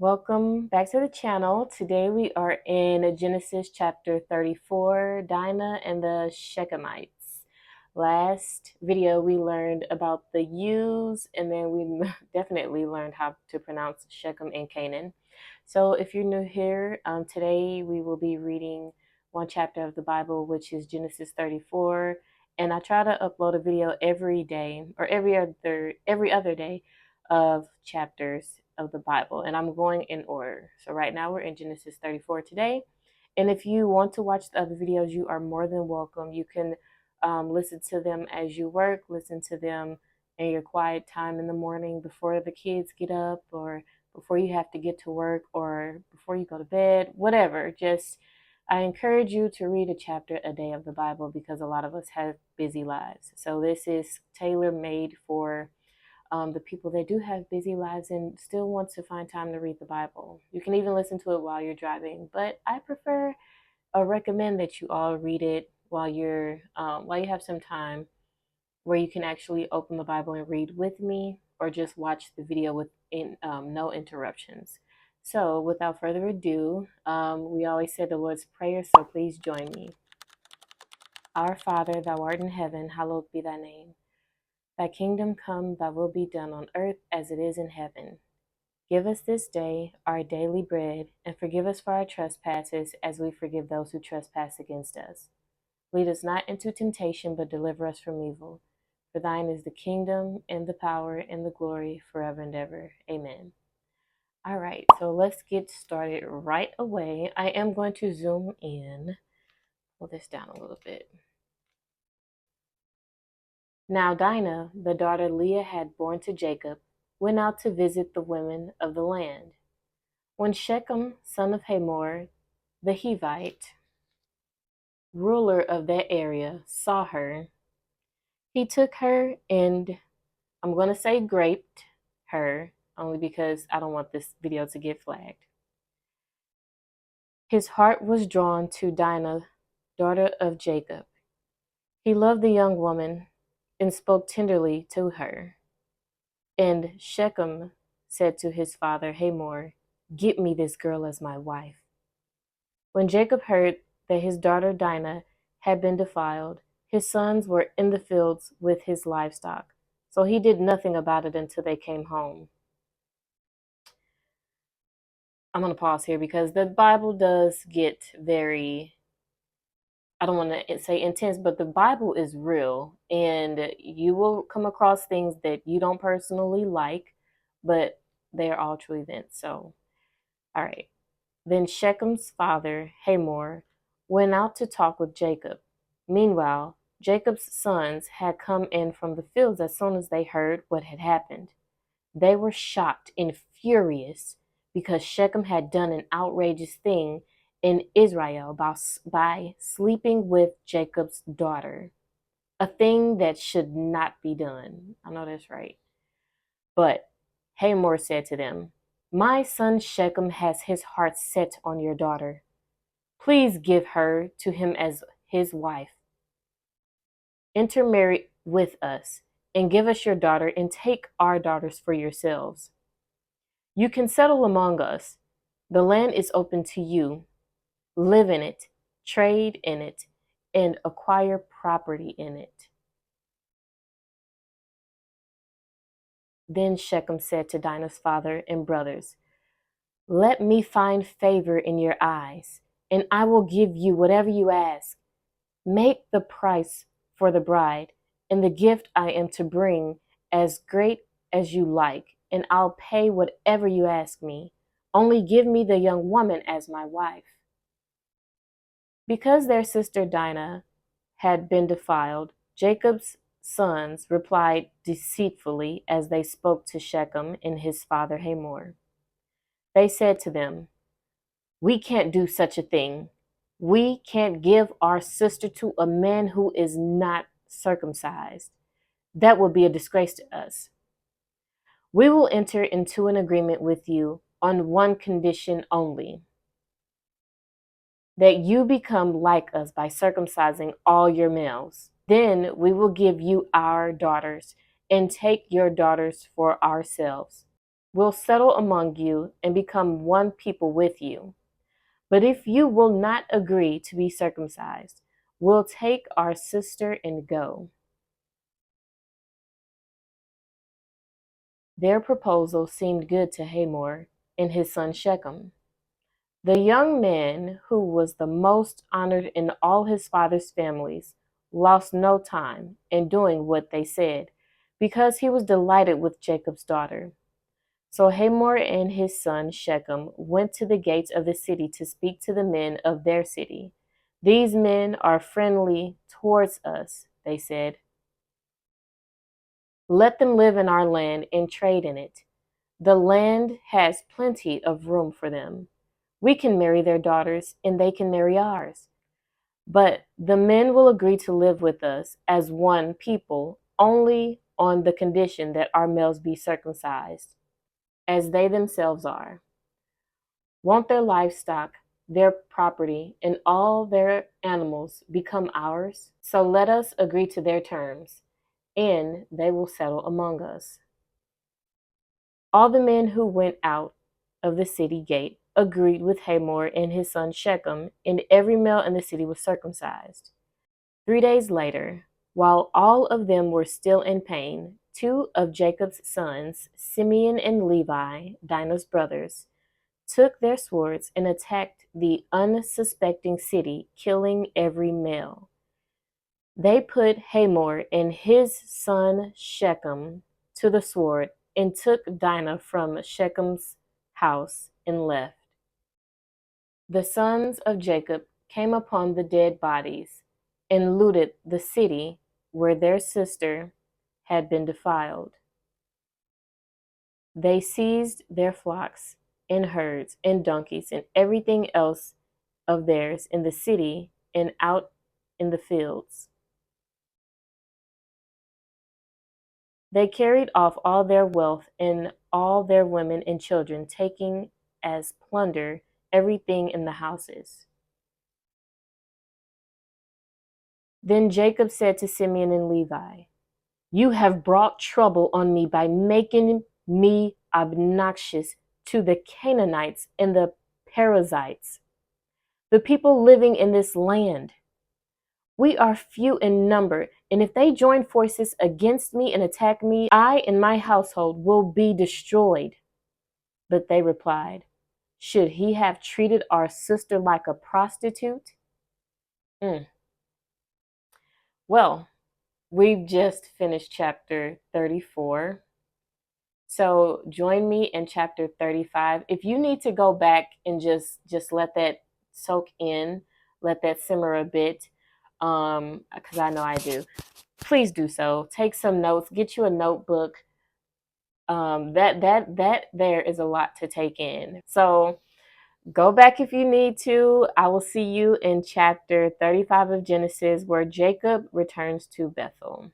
Welcome back to the channel. Today we are in Genesis chapter 34, Dinah and the Shechemites. Last video we learned about the U's, and then we definitely learned how to pronounce Shechem and Canaan. So if you're new here, today we will be reading one chapter of the Bible, which is Genesis 34. And I try to upload a video every day or every other day of chapters of the Bible, and I'm going in order. So right now we're in Genesis 34 today. And if you want to watch the other videos, you are more than welcome. You can listen to them as you work, listen to them in your quiet time in the morning before the kids get up, or before you have to get to work, or before you go to bed, whatever. I encourage you to read a chapter a day of the Bible because a lot of us have busy lives. So this is tailor-made for the people that do have busy lives and still want to find time to read the Bible. You can even listen to it while you're driving, but I prefer or recommend that you all read it while you have some time where you can actually open the Bible and read with me, or just watch the video with no interruptions. So without further ado, we always say the Lord's Prayer, so please join me. Our Father, thou art in heaven, hallowed be thy name. Thy kingdom come, thy will be done on earth as it is in heaven. Give us this day our daily bread, and forgive us for our trespasses as we forgive those who trespass against us. Lead us not into temptation, but deliver us from evil. For thine is the kingdom, and the power, and the glory, forever and ever. Amen. All right, so let's get started right away. I am going to zoom in, pull this down a little bit. Now Dinah, the daughter Leah had borne to Jacob, went out to visit the women of the land. When Shechem, son of Hamor, the Hivite, ruler of that area, saw her, he took her and, I'm going to say graped her, only because I don't want this video to get flagged. His heart was drawn to Dinah, daughter of Jacob. He loved the young woman and spoke tenderly to her. And Shechem said to his father Hamor, "Get me this girl as my wife." When Jacob heard that his daughter Dinah had been defiled, his sons were in the fields with his livestock, so he did nothing about it until they came home. I'm going to pause here because the Bible does get very, I don't want to say intense, but the Bible is real, and you will come across things that you don't personally like, but they are all true events. So, all right. Then Shechem's father, Hamor, went out to talk with Jacob. Meanwhile, Jacob's sons had come in from the fields as soon as they heard what had happened. They were shocked and furious because Shechem had done an outrageous thing in Israel by sleeping with Jacob's daughter, a thing that should not be done. I know that's right. But Hamor said to them, "My son Shechem has his heart set on your daughter. Please give her to him as his wife. Intermarry with us and give us your daughter, and take our daughters for yourselves. You can settle among us. The land is open to you. Live in it, trade in it, and acquire property in it." Then Shechem said to Dinah's father and brothers, "Let me find favor in your eyes, and I will give you whatever you ask. Make the price for the bride and the gift I am to bring as great as you like, and I'll pay whatever you ask me. Only give me the young woman as my wife." Because their sister Dinah had been defiled, Jacob's sons replied deceitfully as they spoke to Shechem and his father Hamor. They said to them, "We can't do such a thing. We can't give our sister to a man who is not circumcised. That would be a disgrace to us. We will enter into an agreement with you on one condition only: that you become like us by circumcising all your males. Then we will give you our daughters and take your daughters for ourselves. will settle among you and become one people with you. But if you will not agree to be circumcised, we'll take our sister and go." Their proposal seemed good to Hamor and his son Shechem. The young man, who was the most honored in all his father's families, lost no time in doing what they said, because he was delighted with Jacob's daughter. So Hamor and his son Shechem went to the gates of the city to speak to the men of their city. "These men are friendly towards us," they said. "Let them live in our land and trade in it. The land has plenty of room for them. We can marry their daughters and they can marry ours. But the men will agree to live with us as one people only on the condition that our males be circumcised, as they themselves are. Won't their livestock, their property, and all their animals become ours? So let us agree to their terms, and they will settle among us." All the men who went out of the city gate agreed with Hamor and his son Shechem, and every male in the city was circumcised. 3 days later, while all of them were still in pain, two of Jacob's sons, Simeon and Levi, Dinah's brothers, took their swords and attacked the unsuspecting city, killing every male. They put Hamor and his son Shechem to the sword and took Dinah from Shechem's house and left. The sons of Jacob came upon the dead bodies and looted the city where their sister had been defiled. They seized their flocks and herds and donkeys and everything else of theirs in the city and out in the fields. They carried off all their wealth and all their women and children, taking as plunder everything in the houses. Then Jacob said to Simeon and Levi, "You have brought trouble on me by making me obnoxious to the Canaanites and the Perizzites, the people living in this land. We are few in number, and if they join forces against me and attack me, I and my household will be destroyed." But they replied, "Should he have treated our sister like a prostitute?" Mm. Well, we've just finished chapter 34. So join me in chapter 35. If you need to go back and just let that soak in, let that simmer a bit, because I know I do, please do so. Take some notes, get you a notebook. That there is a lot to take in. So go back if you need to. I will see you in chapter 35 of Genesis, where Jacob returns to Bethel.